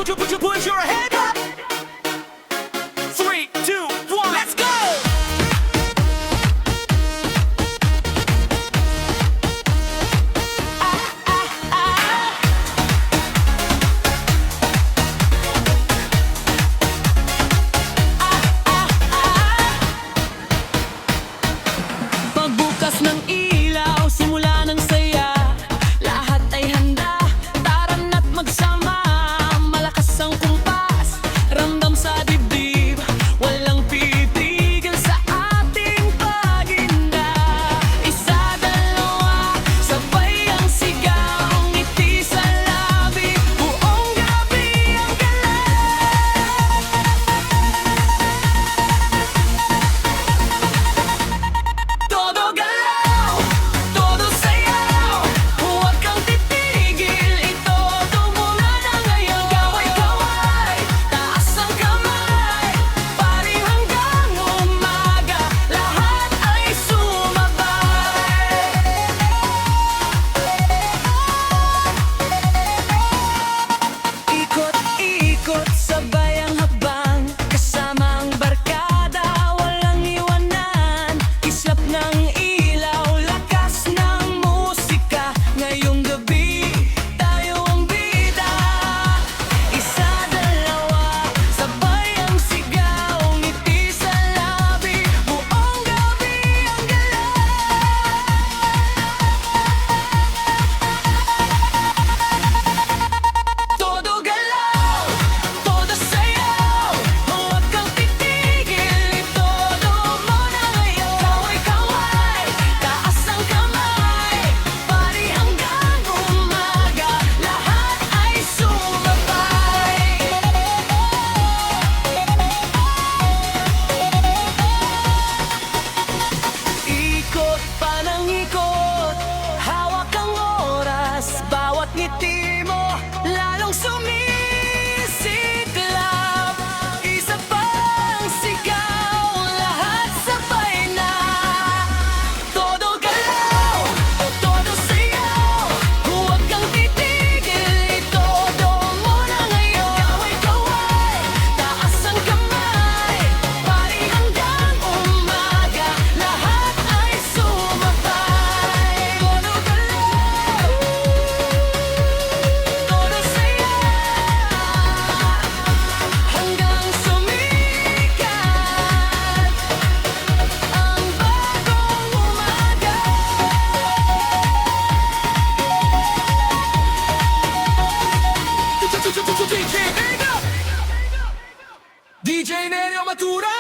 Put your head up. 3, 2, 1, let's go! Pagbukas ng ilaw, simula ng saya, lahat ay handa, tara na't magsama. Malakas ang kumpas, ramdam sa dibdib, walang titigil sa ating paginda. Isa, dalawa, sabay ang sigaw, ngiti sa labi, buong gabi ang galaw. Todo galaw, todo sayaw, huwag kang titigil, itodo mo na ngayon. Kaway-kaway, taas ang kamay, pari hanggang umaga, lahat ay sumabay. Ikot-ikot, sabay ang habang, kasama ang barkada, walang iwanan. Islap ng ilaw, lakas ng musika, ngayong gabi, tayo ang bida. Isa, dalawa, sabay ang sigaw, ngiti sa labi, buong gabi ang galaw. Todo galaw, todo sayaw, huwag kang titigil, itodo mo na ngayon. Kaway-kaway, taas ang kamay, pari hanggang umaga, lahat ay sumabay. Ikot pa ng ikot, hawak ang oras, bawat ngiti mo lalong sumisiklab. Isa pang sigaw, lahat sabay na. Todo galaw, todo sayaw, huwag kang titigil, itodo mo na ngayon. Kaway-kaway, taas ang kamay, pari hanggang umaga, lahat ay sumabay. Todo galaw, todo sayaw, hanggang sumikat ang bagong umaga. DJ Nereo Matura.